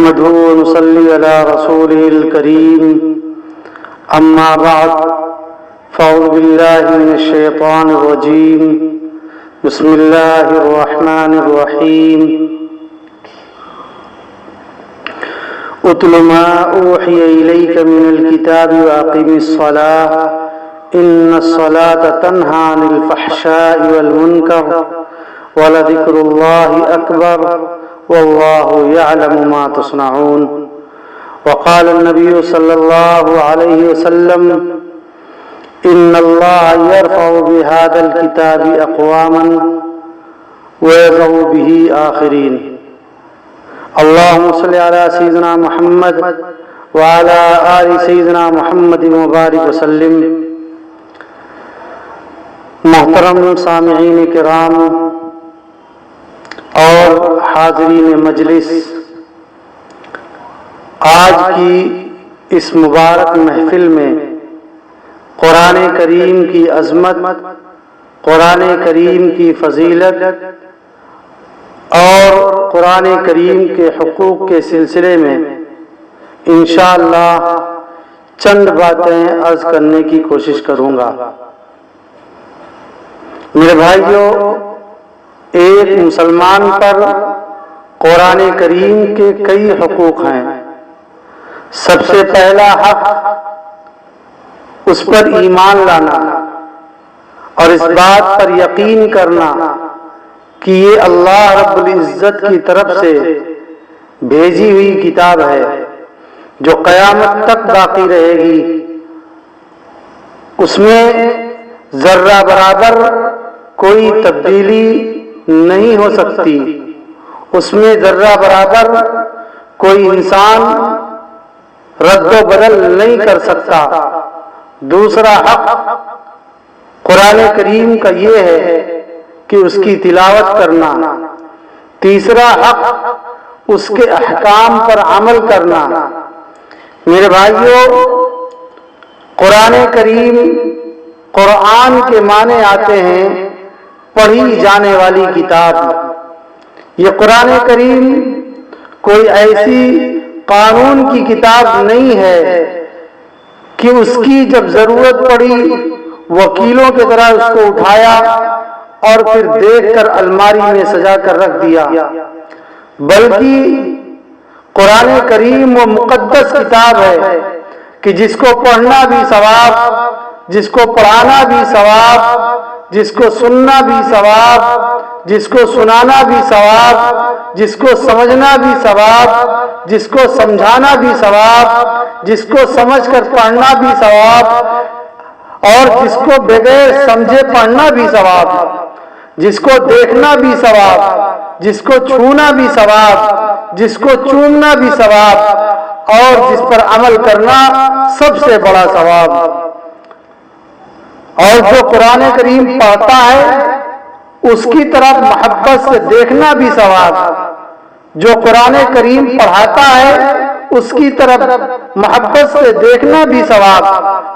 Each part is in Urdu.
نحمده ونصلي على رسوله الكريم أما بعد فأعوذ بالله من الشيطان الرجيم بسم الله الرحمن الرحيم اتل ما أوحي إليك من الكتاب وأقم الصلاة إن الصلاة تنهى عن الفحشاء والمنكر ولذكر الله أكبر والله يعلم ما تصنعون وقال النبي صلى الله عليه وسلم إن الله يرفع بهذا الكتاب أقواما ويضع به آخرين اللهم صل على سيدنا محمد وعلى آل سيدنا محمد مبارک وسلم۔ محترم سامعین کرام اور حاضرین مجلس، آج کی اس مبارک محفل میں قرآن کریم کی عظمت، قرآن کریم کی فضیلت اور قرآن کریم کے حقوق کے سلسلے میں انشاءاللہ چند باتیں عرض کرنے کی کوشش کروں گا۔ میرے بھائیوں، ایک مسلمان پر قرآن کریم کے کئی حقوق ہیں۔ سب سے پہلا حق اس پر ایمان لانا اور اس بات پر یقین کرنا کہ یہ اللہ رب العزت کی طرف سے بھیجی ہوئی کتاب ہے جو قیامت تک باقی رہے گی۔ اس میں ذرہ برابر کوئی تبدیلی نہیں ہو سکتی، اس میں ذرہ برابر کوئی انسان رد و بدل نہیں کر سکتا۔ دوسرا حق قرآن کریم کا یہ ہے کہ اس کی تلاوت کرنا۔ تیسرا حق اس کے احکام پر عمل کرنا۔ میرے بھائیوں، قرآن کریم، قرآن کے معنی آتے ہیں پڑھی جانے والی کتاب۔ یہ قرآن کریم کوئی ایسی قانون کی کتاب نہیں ہے کہ اس کی جب ضرورت پڑی وکیلوں کی طرح اس کو اٹھایا اور پھر دیکھ کر الماری میں سجا کر رکھ دیا، بلکہ قرآن کریم وہ مقدس کتاب ہے کہ جس کو پڑھنا بھی ثواب، جس کو پڑھانا بھی ثواب، جس کو سننا بھی ثواب، جس کو سنانا بھی ثواب، جس کو سمجھنا بھی ثواب، جس کو سمجھانا بھی ثواب، جس کو سمجھ کر پڑھنا بھی ثواب اور جس کو بغیر سمجھے پڑھنا بھی ثواب، جس کو دیکھنا بھی ثواب، جس کو چھونا بھی ثواب، جس کو چومنا بھی ثواب اور جس پر عمل کرنا سب سے بڑا ثواب۔ اور جو قرآن کریم پڑھتا ہے اس کی طرف محبت سے دیکھنا بھی ثواب، جو قرآن کریم پڑھاتا ہے اس کی طرف محبت سے دیکھنا بھی ثواب،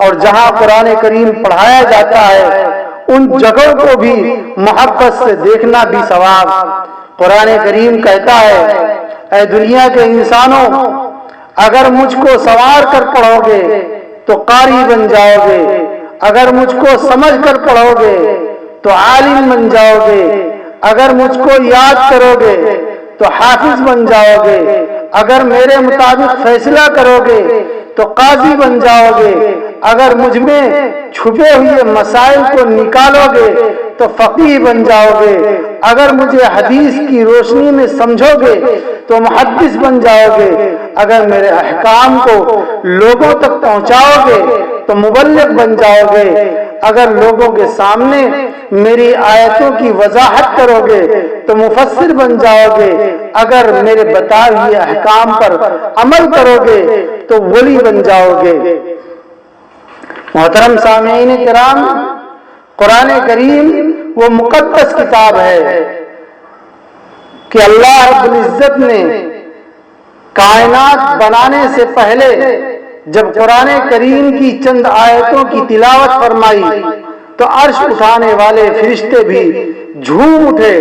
اور جہاں قرآن کریم پڑھایا جاتا ہے ان جگہوں کو بھی محبت سے دیکھنا بھی ثواب۔ قرآن کریم کہتا ہے، اے دنیا کے انسانوں، اگر مجھ کو سنوار کر پڑھو گے تو قاری بن جاؤ گے، اگر مجھ کو سمجھ کر پڑھو گے تو عالم بن جاؤ گے، اگر مجھ کو یاد کرو گے تو حافظ بن جاؤ گے، اگر میرے مطابق فیصلہ کرو گے تو قاضی بن جاؤ گے، اگر مجھ میں چھپے ہوئے مسائل کو نکالو گے تو فقیہ بن جاؤ گے، اگر مجھے حدیث کی روشنی میں سمجھو گے تو محدث بن جاؤ گے، اگر میرے احکام کو لوگوں تک پہنچاؤ گے تو مبلغ بن جاؤ گے، اگر لوگوں کے سامنے میری آیتوں کی وضاحت کرو گے تو مفسر بن جاؤ گے، اگر میرے بتائے ہوئے احکام پر عمل کرو گے تو ولی بن جاؤ گے۔ محترم سامعین کرام، قرآن کریم وہ مقدس کتاب ہے کہ اللہ رب العزت نے کائنات بنانے سے پہلے جب قرآن کریم کی چند آیتوں کی تلاوت فرمائی تو عرش اٹھانے والے فرشتے بھی جھوم اٹھے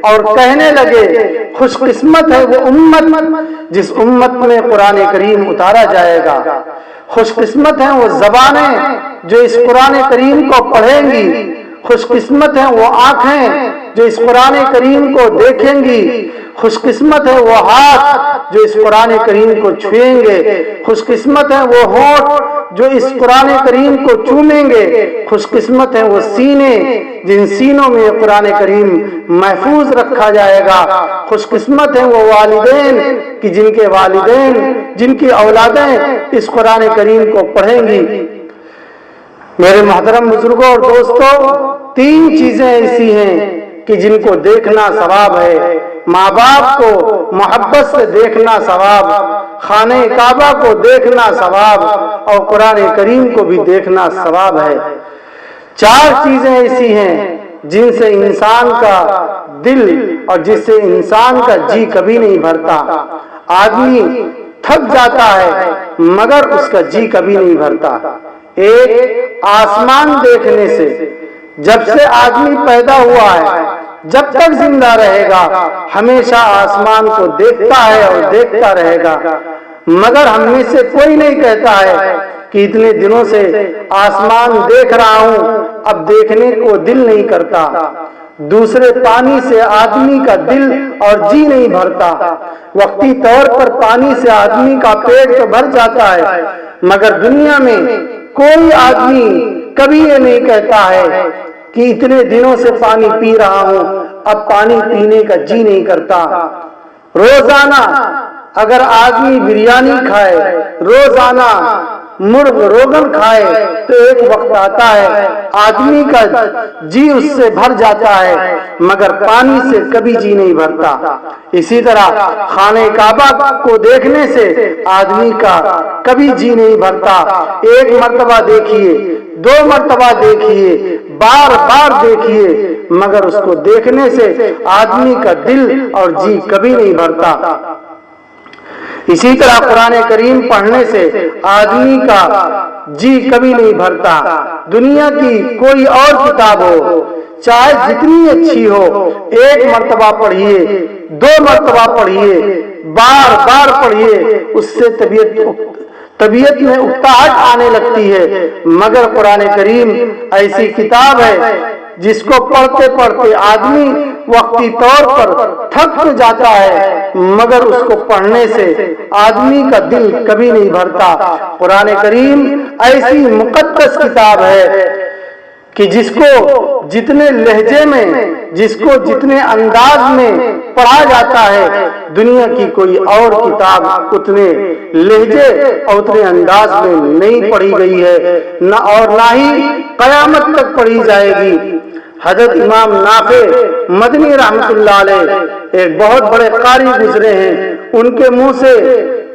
اور کہنے لگے خوش قسمت ہے وہ امت جس امت میں قرآن کریم اتارا جائے گا، خوش قسمت ہیں وہ زبانیں جو اس قرآن کریم کو پڑھیں گی، خوش قسمت ہیں وہ آنکھیں جو اس قرآن کریم کو دیکھیں گی، خوش قسمت ہے وہ ہاتھ جو اس قرآن کریم کو چھوئیں گے، خوش قسمت ہے وہ ہونٹ جو اس قرآن کریم کو چومیں گے، خوش قسمت ہیں وہ سینے جن سینوں میں قرآن کریم محفوظ رکھا جائے گا، خوش قسمت ہیں وہ والدین کہ جن کے والدین جن کی اولادیں اس قرآن کریم کو پڑھیں گی۔ میرے محترم بزرگوں اور دوستوں، تین چیزیں ایسی ہیں کہ جن کو دیکھنا ثواب ہے، ماں باپ کو محبت سے دیکھنا ثواب، خانہ کعبہ کو دیکھنا ثواب، اور قرآن کریم کو بھی دیکھنا ثواب ہے۔ چار چیزیں ایسی ہیں جن سے انسان کا دل اور جس سے انسان کا جی کبھی نہیں بھرتا۔ آدمی تھک جاتا ہے مگر اس کا جی کبھی نہیں بھرتا۔ ایک آسمان دیکھنے سے، جب سے آدمی پیدا ہوا ہے جب تک زندہ رہے گا ہمیشہ آسمان کو دیکھتا ہے اور دیکھتا رہے گا، مگر ہم میں سے کوئی نہیں کہتا ہے کہ اتنے دنوں سے آسمان دیکھ رہا ہوں اب دیکھنے کو دل نہیں کرتا۔ دوسرے پانی سے آدمی کا دل اور جی نہیں بھرتا، وقتی طور پر پانی سے آدمی کا پیٹ تو بھر جاتا ہے، مگر دنیا میں کوئی آدمی کبھی یہ نہیں کہتا ہے کہ اتنے دنوں سے پانی پی رہا ہوں اب پانی پینے کا جی نہیں کرتا۔ روزانہ اگر آدمی بریانی کھائے، روزانہ مرغ روغن کھائے تو ایک وقت آتا ہے آدمی کا جی اس سے بھر جاتا ہے مگر پانی سے کبھی جی نہیں بھرتا۔ اسی طرح خانہ کعبہ کو دیکھنے سے آدمی کا کبھی جی نہیں بھرتا۔ ایک مرتبہ دیکھیے، دو مرتبہ دیکھیے، بار بار دیکھیے، مگر اس کو دیکھنے سے آدمی کا دل اور جی کبھی نہیں بھرتا۔ اسی طرح قرآن کریم پڑھنے سے آدمی کا جی کبھی نہیں بھرتا۔ دنیا کی کوئی اور کتاب ہو، چاہے جتنی اچھی ہو، ایک مرتبہ پڑھیے، دو مرتبہ پڑھیے، بار بار پڑھیے، اس سے طبیعت میں اکتاہٹ آنے لگتی ہے، مگر قرآن کریم ایسی کتاب ہے جس کو پڑھتے پڑھتے آدمی وقتی طور پر تھک تو جاتا ہے مگر اس کو پڑھنے سے آدمی کا دل کبھی نہیں بھرتا۔ قرآن کریم ایسی مقدس کتاب ہے کہ جس کو جتنے لہجے میں، جس کو جتنے انداز میں پڑھا جاتا ہے، دنیا کی کوئی اور کتاب اتنے لہجے اور اتنے انداز میں نہیں پڑھی گئی ہے، نہ ہی قیامت تک پڑھی جائے گی۔ حضرت امام نافع مدنی رحمت اللہ علیہ ایک بہت بڑے قاری گزرے ہیں، ان کے منہ سے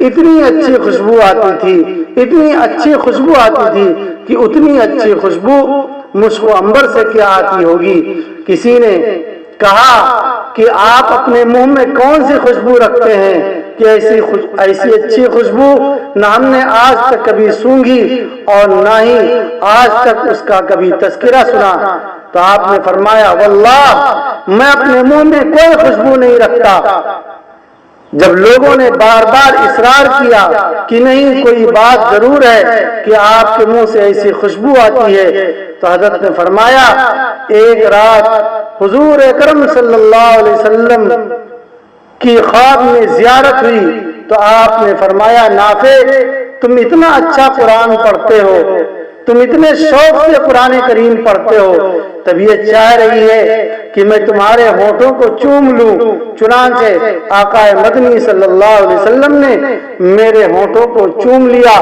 اتنی اچھی خوشبو آتی تھی، اتنی اچھی خوشبو آتی تھی کہ اتنی اچھی خوشبو مشک و عنبر سے کیا آتی ہوگی۔ کسی نے کہا کہ آپ اپنے منہ میں کون سی خوشبو رکھتے ہیں کہ ایسی اچھی خوشبو نہ ہم نے آج تک کبھی سونگھی اور نہ ہی آج تک اس کا کبھی تذکرہ سنا۔ تو آپ نے فرمایا واللہ میں اپنے منہ میں کوئی خوشبو نہیں رکھتا۔ جب لوگوں نے بار بار اصرار کیا کہ نہیں کوئی بات ضرور ہے کہ آپ کے منہ سے ایسی خوشبو آتی ہے، تو حضرت نے فرمایا ایک رات حضور اکرم صلی اللہ علیہ وسلم کی خواب میں زیارت ہوئی تو آپ نے فرمایا نافع تم اتنا اچھا قرآن پڑھتے ہو، تم اتنے شوق سے قرآن کریم پڑھتے ہو، طبیعت چاہ رہی ہے کہ میں تمہارے ہونٹوں کو چوم لوں۔ چنانچہ آقا مدنی صلی اللہ علیہ وسلم نے میرے ہونٹوں کو چوم لیا۔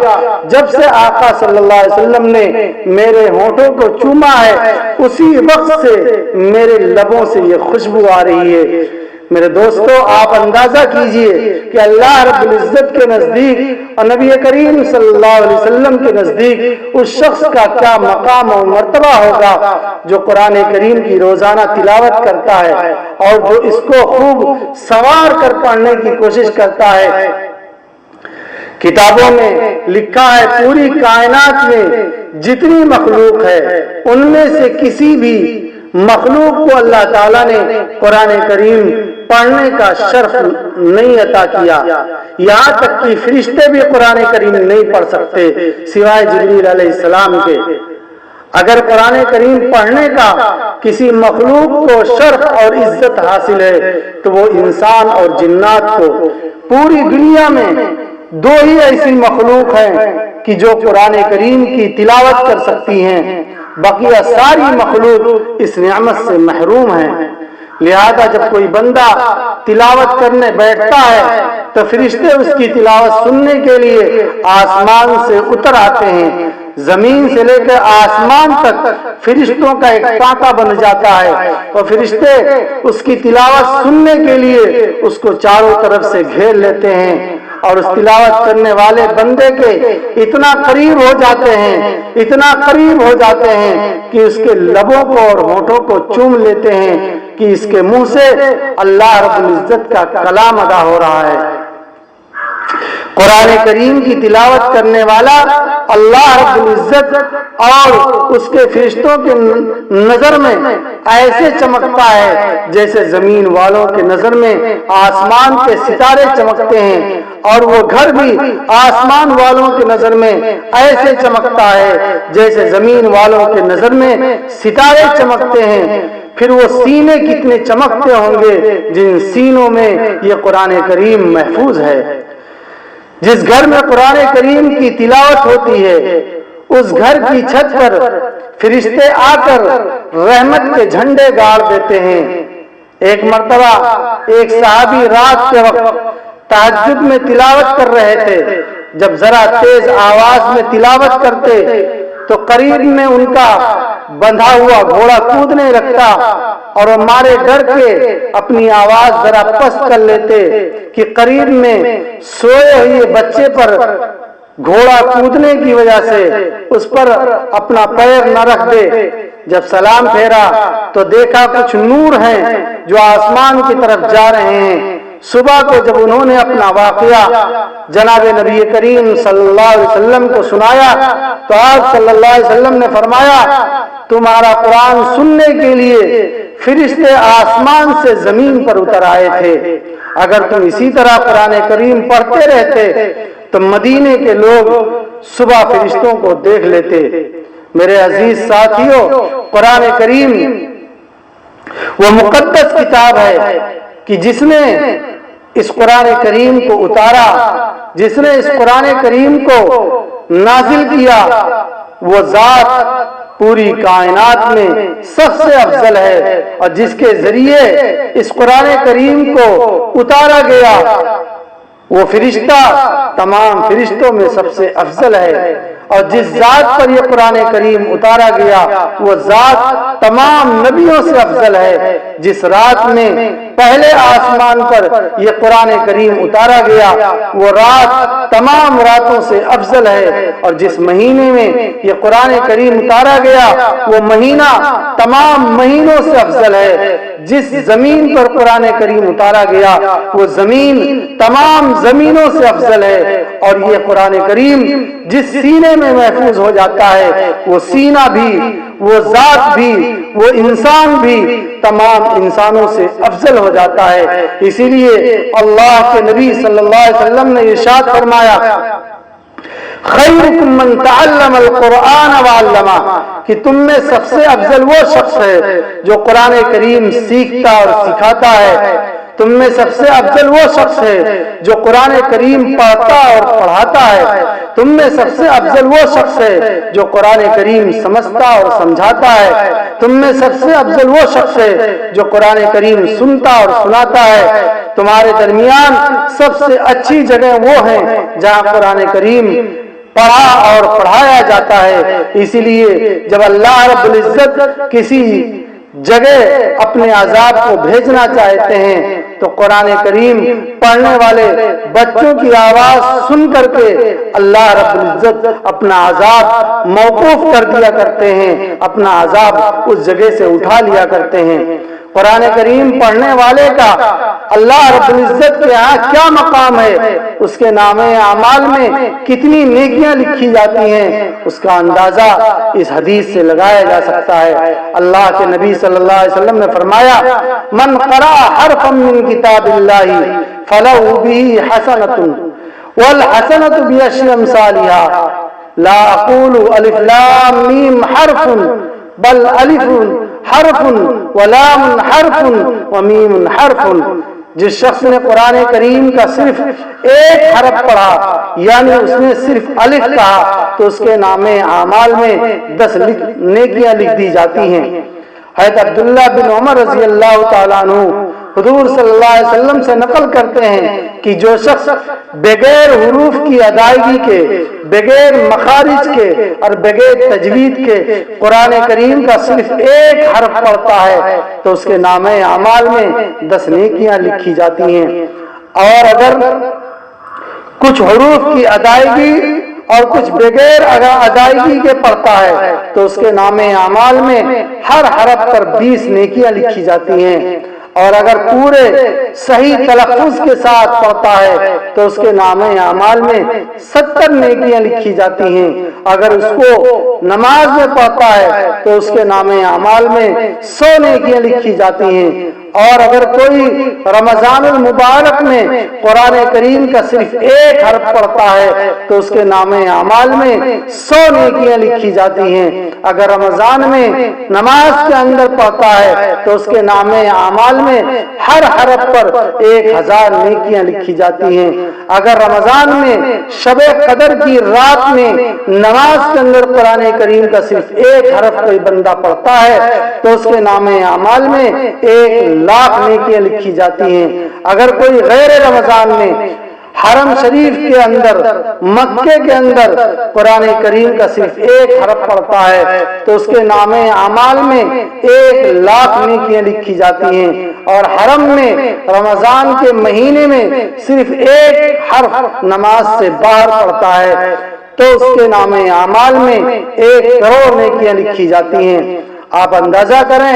جب سے آقا صلی اللہ علیہ وسلم نے میرے ہونٹوں کو چوما ہے اسی وقت سے میرے لبوں سے یہ خوشبو آ رہی ہے۔ میرے دوستو آپ اندازہ کیجئے کہ اللہ رب العزت کے نزدیک اور نبی کریم صلی اللہ علیہ وسلم کے نزدیک اس شخص کا کیا مقام اور مرتبہ ہوگا جو قرآن کریم کی روزانہ تلاوت کرتا ہے اور جو اس کو خوب سنوار کر پڑھنے کی کوشش کرتا ہے۔ کتابوں میں لکھا ہے پوری کائنات میں جتنی مخلوق ہے ان میں سے کسی بھی مخلوق کو اللہ تعالیٰ نے قرآن کریم پڑھنے کا شرف نہیں عطا کیا، یہاں تک کہ فرشتے بھی قرآن کریم نہیں پڑھ سکتے سوائے جبریل علیہ السلام کے۔ اگر قرآن کریم پڑھنے کا کسی مخلوق کو شرف اور عزت حاصل ہے تو وہ انسان اور جنات کو۔ پوری دنیا میں دو ہی ایسی مخلوق ہیں کہ جو قرآن کریم کی تلاوت کر سکتی ہیں، بقیہ ساری مخلوق اس نعمت سے محروم ہیں۔ لہذا جب کوئی بندہ تلاوت کرنے بیٹھتا ہے تو فرشتے اس کی تلاوت سننے کے لیے آسمان سے اتر آتے ہیں، زمین سے لے کر آسمان تک فرشتوں کا ایک تانتا بن جاتا ہے، اور فرشتے اس کی تلاوت سننے کے لیے اس کو چاروں طرف سے گھیر لیتے ہیں اور اس تلاوت کرنے والے بندے کے اتنا قریب ہو جاتے ہیں، اتنا قریب ہو جاتے ہیں کہ اس کے لبوں کو اور ہونٹوں کو چوم لیتے ہیں کہ اس کے منہ سے اللہ رب العزت کا کلام ادا ہو رہا ہے۔ قرآن کریم کی تلاوت کرنے والا اللہ رب العزت اور اس کے فرشتوں کے نظر میں ایسے چمکتا ہے جیسے زمین والوں کے نظر میں آسمان کے ستارے چمکتے ہیں، اور وہ گھر بھی آسمان والوں کے نظر میں ایسے چمکتا ہے جیسے زمین والوں کے نظر میں ستارے چمکتے ہیں۔ پھر وہ سینے کتنے چمکتے ہوں گے جن سینوں میں یہ قرآن کریم محفوظ ہے۔ جس گھر میں قرآن کریم کی تلاوت ہوتی ہے اس گھر کی چھت پر فرشتے آ کر رحمت کے جھنڈے گاڑ دیتے ہیں۔ ایک مرتبہ ایک صحابی رات کے وقت تہجد میں تلاوت کر رہے تھے، جب ذرا تیز آواز میں تلاوت کرتے تو قریب میں ان کا بندھا ہوا گھوڑا کودنے لگتا اور وہ مارے ڈر کے اپنی آواز ذرا پست کر لیتے کہ قریب میں سوئے ہوئے بچے پر گھوڑا کودنے کی وجہ سے اس پر اپنا پیر نہ رکھ دے۔ جب سلام پھیرا تو دیکھا کچھ نور ہیں جو آسمان کی طرف جا رہے ہیں۔ صبح کو جب انہوں نے اپنا واقعہ جناب نبی کریم صلی اللہ علیہ وسلم کو سنایا تو آپ صلی اللہ علیہ وسلم نے فرمایا تمہارا قرآن سننے کے لیے فرشتے آسمان سے زمین پر اتر آئے تھے، اگر تم اسی طرح قرآن کریم پڑھتے رہتے تو مدینے کے لوگ صبح فرشتوں کو دیکھ لیتے۔ میرے عزیز ساتھیوں، قرآن کریم وہ مقدس کتاب ہے کہ جس نے اس قرآن کریم کو اتارا، جس نے اس قرآن کریم کو نازل کیا، وہ ذات پوری کائنات میں سب سے افضل ہے، اور جس کے ذریعے اس قرآن کریم کو اتارا گیا وہ فرشتہ تمام فرشتوں میں سب سے افضل ہے، اور جس ذات پر یہ قرآن کریم اتارا گیا وہ ذات تمام نبیوں سے افضل ہے۔ جس رات میں پہلے آسمان پر یہ قرآن کریم اتارا گیا وہ رات تمام راتوں سے افضل ہے، اور جس مہینے میں یہ قرآن کریم اتارا گیا وہ مہینہ تمام مہینوں سے افضل ہے۔ جس زمین پر قرآن کریم اتارا گیا وہ زمین تمام زمینوں سے افضل ہے، اور یہ قرآن کریم جس سینے میں محفوظ ہو جاتا ہے وہ سینہ بھی، وہ ذات بھی، وہ انسان بھی تمام انسانوں سے افضل ہو جاتا ہے۔ اسی لیے اللہ کے نبی صلی اللہ علیہ وسلم نے ارشاد فرمایا خیرکم من تعلم القرآن وعلمہ، کہ تم میں سب سے افضل وہ شخص ہے جو قرآن کریم سیکھتا اور سکھاتا ہے، تم میں سب سے افضل وہ شخص ہے جو قرآن کریم پڑھتا اور پڑھاتا ہے، تم میں سب سے افضل وہ شخص ہے جو قرآن کریم سمجھتا اور سمجھاتا ہے، تم میں سب سے افضل وہ شخص ہے جو قرآن کریم سنتا اور سناتا ہے۔ تمہارے درمیان سب سے اچھی جگہ وہ ہیں جہاں قرآن کریم پڑھا اور پڑھایا جاتا ہے۔ اسی لیے جب اللہ رب العزت کسی جگہ اپنے عذاب کو بھیجنا چاہتے ہیں تو قرآن کریم پڑھنے والے بچوں کی آواز سن کر کے اللہ رب العزت اپنا عذاب موقوف کر دیا کرتے ہیں، اپنا عذاب اس جگہ سے اٹھا لیا کرتے ہیں۔ قرآن کریم پڑھنے والے کا اللہ رب العزت کے ہاں کیا مقام ہے، اس کے نامہ اعمال میں کتنی نیکیاں لکھی جاتی ہیں، اس کا اندازہ اس حدیث سے لگایا جا سکتا ہے۔ اللہ کے نبی صلی اللہ علیہ وسلم نے فرمایا، من قرأ حرفا من کتاب اللہ فلہ بہ حسنۃ والحسنۃ بعشر امثالها لا اقول الف لام میم حرف بل الف حرف ولام حرف ومیم حرف۔ جس شخص نے قرآن کریم کا صرف ایک حرف پڑھا، یعنی اس نے صرف الف کہا، تو اس کے نام اعمال میں 10 نیکیاں لکھ دی جاتی ہیں۔ حضرت عبداللہ بن عمر رضی اللہ تعالیٰ عنہ حضور صلی اللہ علیہ وسلم سے نقل کرتے ہیں کہ جو شخص بغیر حروف کی ادائیگی کے، بغیر مخارج کے اور بغیر تجوید کے قرآن کریم کا صرف ایک حرف پڑھتا ہے تو اس کے نام اعمال میں 10 نیکیاں لکھی جاتی ہیں، اور اگر کچھ حروف کی ادائیگی اور کچھ بغیر ادائیگی کے پڑھتا ہے تو اس کے نام اعمال میں ہر حرف پر 20 نیکیاں لکھی جاتی ہیں، اور اگر پورے صحیح تلفظ کے ساتھ پڑھتا ہے تو اس کے نام اعمال میں 70 نیکیاں لکھی جاتی ہیں۔ اگر اس کو نماز میں پڑھتا ہے تو اس کے نام اعمال میں 100 نیکیاں لکھی جاتی ہیں، اور اگر کوئی رمضان المبارک میں قرآن کریم کا صرف ایک حرف پڑھتا ہے تو اس کے نام اعمال میں 100 نیکیاں لکھی جاتی ہیں۔ اگر رمضان میں نماز کے اندر پڑھتا ہے تو اس کے نام اعمال میں ہر حرف پر 1000 نیکیاں لکھی جاتی ہیں۔ اگر رمضان میں شب قدر کی رات میں نماز کے اندر قرآن کریم کا صرف ایک حرف کوئی بندہ پڑھتا ہے تو اس کے نام اعمال میں 1,00,000 نیکیاں لکھی جاتی ہیں۔ اگر کوئی غیر رمضان میں حرم شریف کے اندر، مکے کے اندر قرآن کریم کا صرف ایک حرف پڑھتا ہے تو اس کے نام اعمال میں 1,00,000 نیکیاں لکھی جاتی ہیں، اور حرم میں رمضان کے مہینے میں صرف ایک حرف نماز سے باہر پڑھتا ہے تو اس کے نام اعمال میں 1 کروڑ نیکیاں لکھی جاتی ہیں۔ آپ اندازہ کریں،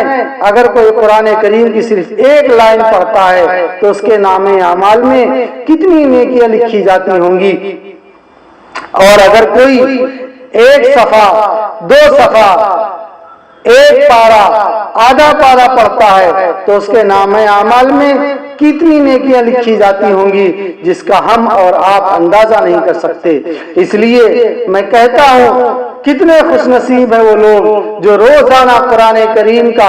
اگر کوئی قرآن کریم کی صرف ایک لائن پڑھتا ہے تو اس کے نام اعمال میں کتنی نیکیاں لکھی جاتی ہوں گی، اور اگر کوئی 1 صفحہ 2 صفحہ 1 پارہ آدھا پارہ پڑھتا ہے تو اس کے نام اعمال میں کتنی نیکیاں لکھی جاتی ہوں گی جس کا ہم اور آپ اندازہ نہیں کر سکتے۔ اس لیے میں کہتا ہوں، کتنے خوش نصیب ہیں وہ لوگ جو روزانہ قرآن کریم کا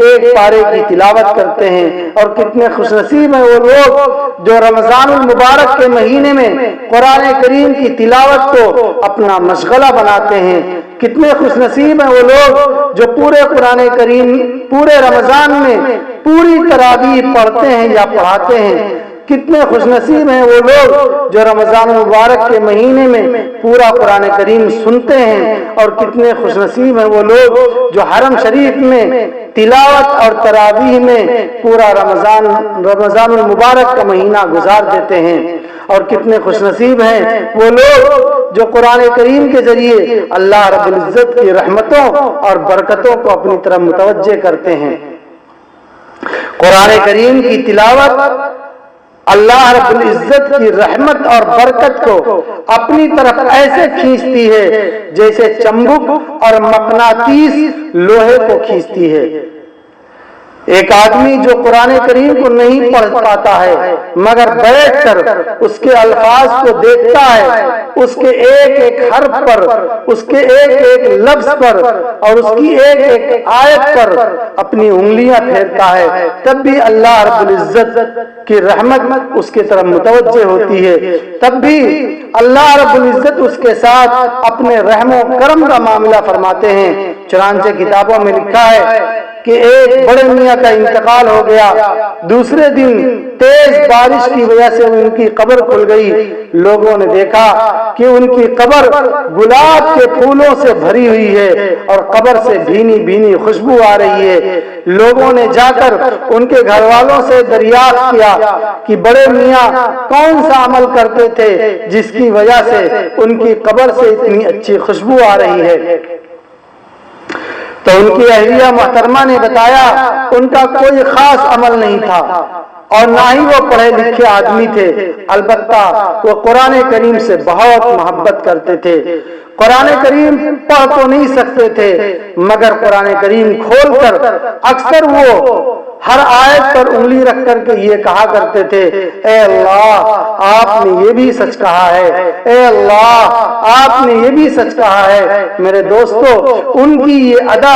ایک پارے کی تلاوت کرتے ہیں، اور کتنے خوش نصیب ہیں وہ لوگ جو رمضان المبارک کے مہینے میں قرآن کریم کی تلاوت کو اپنا مشغلہ بناتے ہیں۔ کتنے خوش نصیب ہیں وہ لوگ جو پورے قرآن کریم پورے رمضان میں پوری تراویح پڑھتے ہیں یا پڑھاتے ہیں۔ کتنے خوش نصیب ہیں وہ لوگ جو رمضان المبارک کے مہینے میں پورا قرآن کریم سنتے ہیں، اور کتنے خوش نصیب ہیں وہ لوگ جو حرم شریف میں تلاوت اور تراویح میں پورا رمضان المبارک کا مہینہ گزار دیتے ہیں، اور کتنے خوش نصیب ہیں وہ لوگ جو قرآن کریم کے ذریعے اللہ رب العزت کی رحمتوں اور برکتوں کو اپنی طرف متوجہ کرتے ہیں۔ قرآن کریم کی تلاوت اللہ رب العزت کی رحمت اور برکت کو اپنی طرف ایسے کھینچتی ہے جیسے چمبک اور مقناطیس لوہے کو کھینچتی ہے۔ ایک آدمی جو قرآن کریم کو نہیں پڑھ پاتا ہے مگر بیٹھ کر اس کے الفاظ کو دیکھتا ہے، اس کے ایک ایک حرف پر، اس کے ایک ایک لفظ پر اور اس کی ایک ایک آیت پر اپنی انگلیاں پھیرتا ہے، تب بھی اللہ رب العزت کی رحمت اس کی طرف متوجہ ہوتی ہے، تب بھی اللہ رب العزت اس کے ساتھ اپنے رحم و کرم کا معاملہ فرماتے ہیں۔ چنانچہ کتابوں میں لکھا ہے کہ ایک بڑے میاں کا انتقال ہو گیا، دوسرے دن تیز بارش کی وجہ سے ان کی قبر کھل گئی۔ لوگوں نے دیکھا کہ ان کی قبر گلاب کے پھولوں سے بھری ہوئی ہے اور قبر سے بھینی بھینی خوشبو آ رہی ہے۔ لوگوں نے جا کر ان کے گھر والوں سے دریافت کیا کہ بڑے میاں کون سا عمل کرتے تھے جس کی وجہ سے ان کی قبر سے اتنی اچھی خوشبو آ رہی ہے؟ تو ان کی اہلیہ محترمہ نے بتایا ان کا کوئی خاص عمل نہیں تھا اور نہ ہی وہ پڑھے لکھے آدمی تھے، البتہ وہ قرآن کریم سے بہت محبت کرتے تھے۔ قرآن کریم پڑھ تو نہیں سکتے تھے مگر قرآن کریم کھول کر اکثر وہ ہر آیت پر انگلی رکھ کر کے یہ کہا کرتے تھے، اے اللہ آپ نے یہ بھی سچ کہا ہے، اے اللہ آپ نے یہ بھی سچ کہا ہے۔ میرے دوستو، ان کی یہ ادا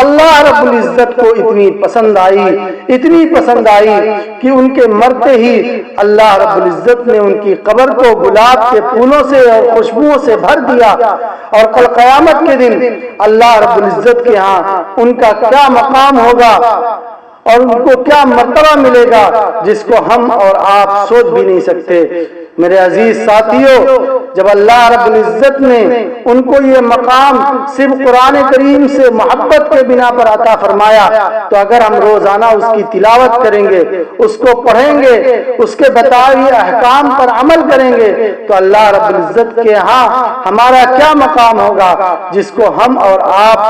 اللہ رب العزت کو اتنی پسند آئی کہ ان کے مرتے ہی اللہ رب العزت نے ان کی قبر کو گلاب کے پھولوں سے اور خوشبوؤں سے بھر دیا، اور کل قیامت کے دن اللہ رب العزت کے ہاں ان کا کیا مقام ہوگا اور ان کو کیا مرتبہ ملے گا جس کو ہم اور آپ سوچ بھی نہیں سکتے۔ میرے عزیز ساتھیوں، جب اللہ رب العزت نے ان کو یہ مقام صرف قرآن کریم سے محبت کے بنا پر عطا فرمایا، تو اگر ہم روزانہ اس کی تلاوت کریں گے، اس کو پڑھیں گے، اس کے بتائے ہوئے احکام پر عمل کریں گے، تو اللہ رب العزت کے ہاں ہمارا کیا مقام ہوگا جس کو ہم اور آپ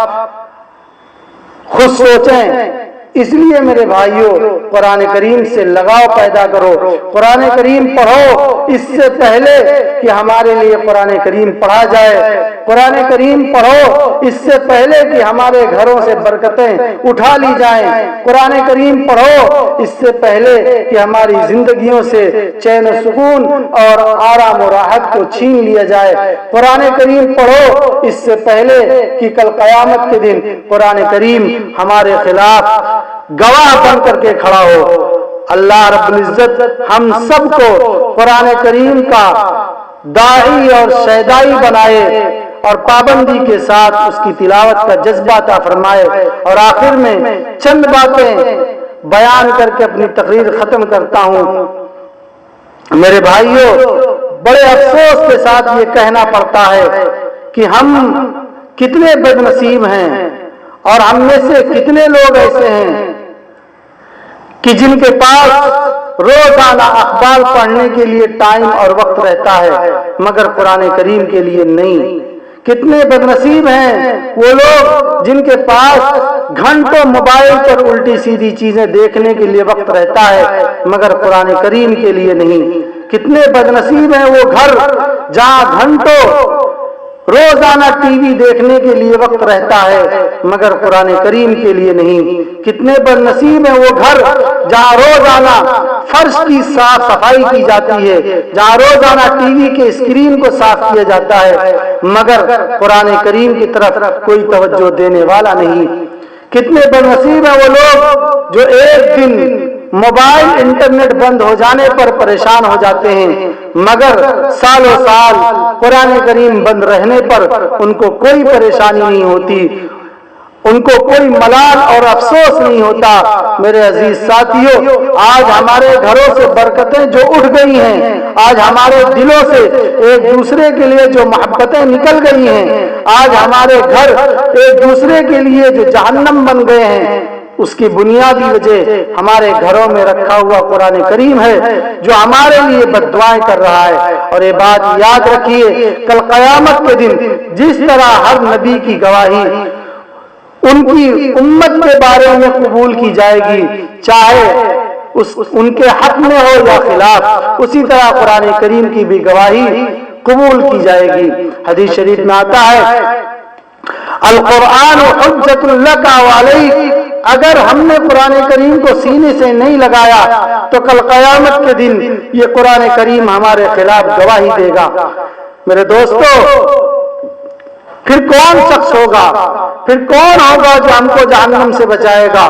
خود سوچیں۔ اس لیے میرے بھائیوں، قرآن کریم سے لگاؤ پیدا کرو، قرآن کریم پڑھو۔ اس سے پہلے کہ ہمارے لیے قرآن کریم پڑھا جائے، قرآن کریم پڑھو اس سے پہلے کہ ہمارے گھروں سے برکتیں اٹھا لی جائیں، قرآن کریم پڑھو اس سے پہلے کہ ہماری زندگیوں سے چین و سکون اور آرام و راحت کو چھین لیا جائے، قرآن کریم پڑھو اس سے پہلے کہ کل قیامت کے دن قرآن کریم ہمارے خلاف گواہ بن کر کے کھڑا ہو۔ اللہ رب العزت ہم سب کو قرآن کریم کا داعی اور شیدائی بنائے اور پابندی کے ساتھ اس کی تلاوت کا جذبہ عطا فرمائے۔ اور آخر میں چند باتیں بیان کر کے اپنی تقریر ختم کرتا ہوں۔ میرے بھائیوں، بڑے افسوس کے ساتھ یہ کہنا پڑتا ہے کہ ہم کتنے بد نصیب ہیں اور ہم میں سے کتنے لوگ ایسے ہیں کہ جن کے پاس روزانہ اخبار پڑھنے کے لیے ٹائم اور وقت رہتا ہے مگر قرآن کریم کے لیے نہیں۔ کتنے بد نصیب ہیں وہ لوگ جن کے پاس گھنٹوں موبائل پر الٹی سیدھی چیزیں دیکھنے کے لیے وقت رہتا ہے مگر قرآن کریم کے لیے نہیں۔ کتنے بد نصیب ہیں وہ گھر جہاں گھنٹوں روزانہ ٹی وی دیکھنے کے لیے وقت رہتا ہے مگر قرآن کریم کے لیے نہیں۔ کتنے بد نصیب ہیں وہ گھر جہاں روزانہ فرش کی صاف صفائی کی جاتی ہے، جہاں روزانہ ٹی وی کے اسکرین کو صاف کیا جاتا ہے مگر قرآن کریم کی طرف کوئی توجہ دینے والا نہیں۔ کتنے بد نصیب ہیں وہ لوگ جو ایک دن موبائل انٹرنیٹ بند ہو جانے پر پریشان ہو جاتے ہیں مگر سالوں سال قرآن کریم بند رہنے پر ان کو کوئی پریشانی نہیں ہوتی، ان کو کوئی ملال اور افسوس نہیں ہوتا۔ میرے عزیز ساتھیوں، آج ہمارے گھروں سے برکتیں جو اٹھ گئی ہیں، آج ہمارے دلوں سے ایک دوسرے کے لیے جو محبتیں نکل گئی ہیں، آج ہمارے گھر ایک دوسرے کے لیے جو جہنم بن گئے ہیں، اس کی بنیادی وجہ ہمارے گھروں میں رکھا ہوا قرآن کریم ہے جو ہمارے لیے بد دعائیں کر رہا ہے۔ اور یہ بات یاد رکھیے، کل قیامت کے دن جس طرح ہر نبی کی گواہی ان کی امت کے بارے میں قبول کی جائے گی، چاہے ان کے حق میں ہو یا خلاف، اسی طرح قرآن کریم کی بھی گواہی قبول کی جائے گی۔ حدیث شریف میں آتا ہے، القرآن حجت لک وعلیک، اگر ہم نے قرآن کریم کو سینے سے نہیں لگایا تو کل قیامت کے دن یہ قرآن کریم ہمارے خلاف گواہی دے گا۔ میرے دوستو، پھر کون شخص ہوگا، پھر کون ہوگا جو ہم کو جہنم سے بچائے گا؟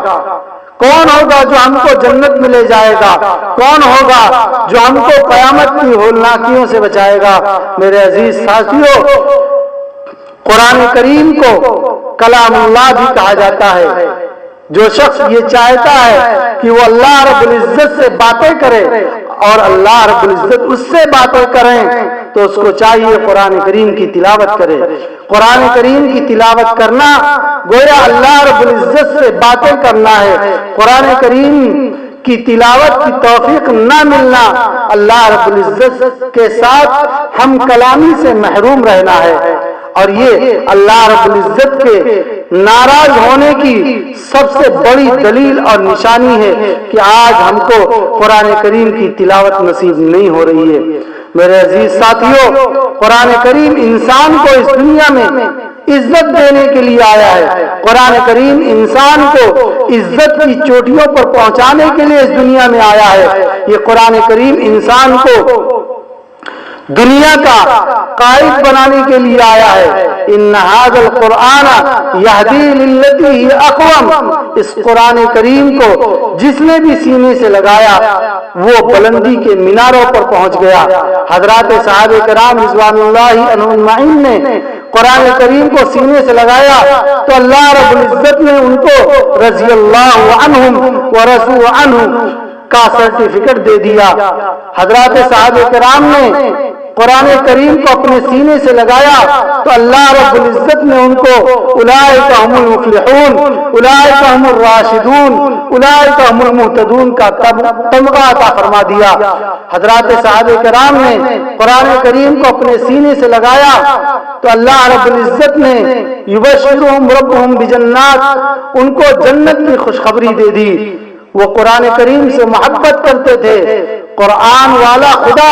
کون ہوگا جو ہم کو جنت میں لے جائے گا؟ کون ہوگا جو ہم کو قیامت کی ہولناکیوں سے بچائے گا؟ میرے عزیز ساتھیوں، قرآن کریم کو کلام اللہ بھی کہا جاتا ہے۔ جو شخص یہ چاہتا ہے کہ وہ اللہ رب العزت سے باتیں کرے اور اللہ رب العزت اس سے باتیں کریں تو اس کو چاہیے قرآن کریم کی تلاوت کرے۔ قرآن کریم کی تلاوت کرنا گویا اللہ رب العزت سے باتیں کرنا ہے۔ قرآن کریم کی تلاوت کی توفیق نہ ملنا اللہ رب العزت کے ساتھ ہم کلامی سے محروم رہنا ہے۔ اور یہ اللہ رب العزت کے ناراض ہونے کی سب سے بڑی دلیل اور نشانی ہے کہ آج ہم کو قرآن کریم کی تلاوت نصیب نہیں ہو رہی ہے۔ میرے عزیز ساتھیوں، قرآن کریم انسان کو اس دنیا میں عزت دینے کے لیے آیا ہے۔ قرآن کریم انسان کو عزت کی چوٹیوں پر پہنچانے کے لیے اس دنیا میں آیا ہے۔ یہ قرآن کریم انسان کو دنیا کا قائد بنانے کے لیے آیا ہے۔ ان ھذا القرآن یہدی للتی ہی اقوم، اس قرآن کریم کو جس نے بھی سینے سے لگایا وہ بلندی کے میناروں پر پہنچ گیا۔ حضرات صحابہ کرام رضوان اللہ عنہم اجمعین نے قرآن کریم کو سینے سے لگایا تو اللہ رب العزت نے ان کو رضی اللہ عنہم ورضوا عنہ کا سرٹیفکیٹ دے دیا۔ حضرات صحابہ کرام نے قرآن کریم کو اپنے سینے سے لگایا تو اللہ رب العزت نے ان کو اولئک ھم المفلحون، اولئک ھم الراشدون، اولئک ھم المہتدون کا تمغہ عطا فرما دیا۔ حضرات صحابہ کرام نے قرآن کریم کو اپنے سینے سے لگایا تو اللہ رب العزت نے یبشرہم ربہم بجنات، ان کو جنت کی خوشخبری دے دی۔ وہ قرآن کریم سے محبت کرتے تھے، قرآن والا خدا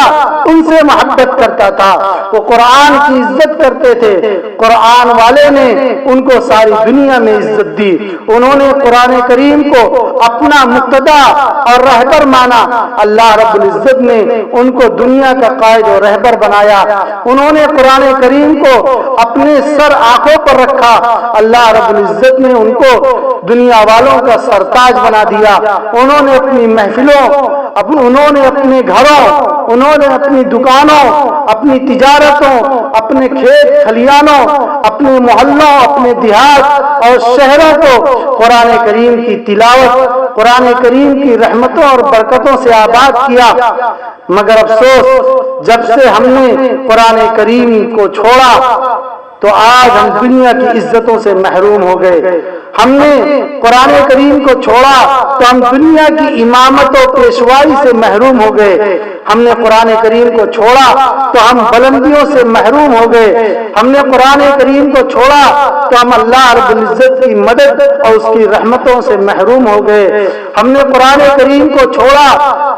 ان سے محبت کرتا تھا، وہ قرآن کی عزت کرتے تھے، قرآن والے نے ان کو ساری دنیا میں عزت دی۔ انہوں نے قرآن کریم کو اپنا مقتدا اور رہبر مانا، اللہ رب العزت نے ان کو دنیا کا قائد اور رہبر بنایا۔ انہوں نے قرآن کریم کو اپنے سر آنکھوں پر رکھا، اللہ رب العزت نے ان کو دنیا والوں کا سرتاج بنا دیا۔ انہوں نے اپنی محفلوں، انہوں نے اپنے گھروں، انہوں نے اپنی دکانوں، اپنی تجارتوں، اپنے کھیت کھلیانوں، اپنے محلوں، اپنے دیہات اور شہروں کو قرآن کریم کی تلاوت، قرآن کریم کی رحمتوں اور برکتوں سے آباد کیا۔ مگر افسوس، جب سے ہم نے قرآن کریم کو چھوڑا تو آج ہم دنیا کی عزتوں سے محروم ہو گئے۔ ہم نے قرآن کریم کو چھوڑا تو ہم دنیا کی امامت و پیشوائی سے محروم ہو گئے۔ ہم نے قرآن کریم کو چھوڑا تو ہم بلندیوں سے محروم ہو گئے۔ ہم نے قرآن کریم کو چھوڑا تو ہم اللہ رب العزت کی مدد اور اس کی رحمتوں سے محروم ہو گئے۔ ہم نے قرآن کریم کو چھوڑا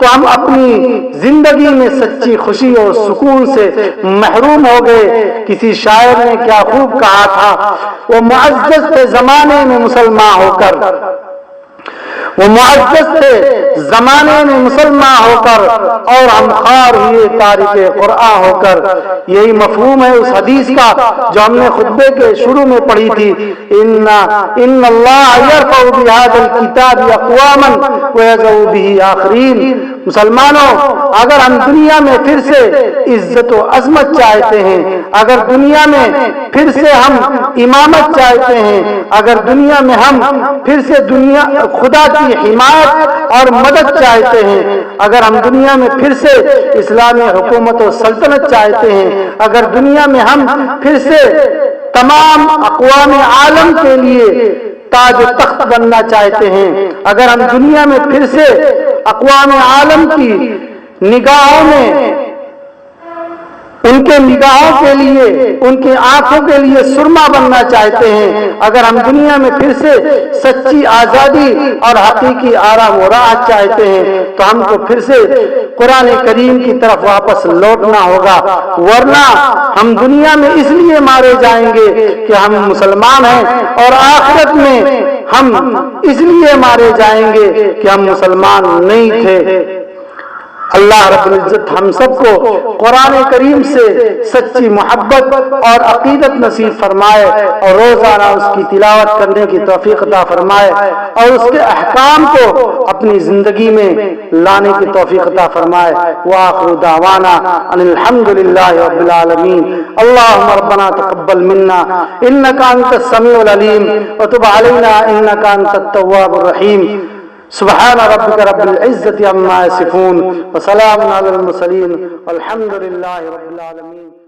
تو ہم اپنی زندگی میں سچی خوشی اور سکون سے محروم ہو گئے۔ کسی شاعر نے کیا خوب کہا تھا، وہ معزز تھے زمانے میں مسلمان ہو کر، وہ معزز تھے زمانے میں مسلمان ہو کر، اور ہم خوار ہوئے تارک قرآن ہو کر۔ یہی مفہوم ہے اس حدیث کا جو ہم نے خطبے کے شروع میں پڑھی تھی، ان اللہ یرفع بہذا الکتاب اقواما ویضع بہ آخرین۔ مسلمانوں، اگر ہم دنیا میں پھر سے عزت و عظمت چاہتے ہیں، اگر دنیا میں پھر سے ہم امامت چاہتے ہیں، اگر دنیا میں ہم پھر سے خدا کی حمایت اور مدد چاہتے ہیں، اگر ہم دنیا میں پھر سے اسلامی حکومت و سلطنت چاہتے ہیں، اگر دنیا میں ہم پھر سے تمام اقوام عالم کے لیے تاج و تخت بننا چاہتے ہیں، اگر ہم دنیا میں پھر سے اقوام عالم کی نگاہوں میں، ان کے نگاہوں کے لیے، ان کی آنکھوں کے لیے سرما بننا چاہتے ہیں، اگر ہم دنیا میں پھر سے سچی آزادی اور حقیقی آرام و راحت چاہتے ہیں تو ہم کو پھر سے قرآن کریم کی طرف واپس لوٹنا ہوگا، ورنہ ہم دنیا میں اس لیے مارے جائیں گے کہ ہم مسلمان ہیں، اور آخرت میں ہم اس لیے مارے جائیں گے کہ ہم مسلمان نہیں تھے۔ اللہ رب العزت ہم سب کو قرآن کریم سے سچی محبت اور عقیدت نصیب فرمائے، اور روزانہ اس کی تلاوت کرنے کی توفیق عطا فرمائے، اور اس کے احکام کو اپنی زندگی میں لانے کی توفیق عطا فرمائے۔ وآخر دعوانا ان الحمد للہ رب العالمین۔ اللہم ربنا تقبل منا انک انت السمیع العلیم وتب علینا انک انت التواب الرحیم۔ سبحان ربک رب العزت عما یصفون وسلام علی المرسلین والحمد للہ رب العالمین۔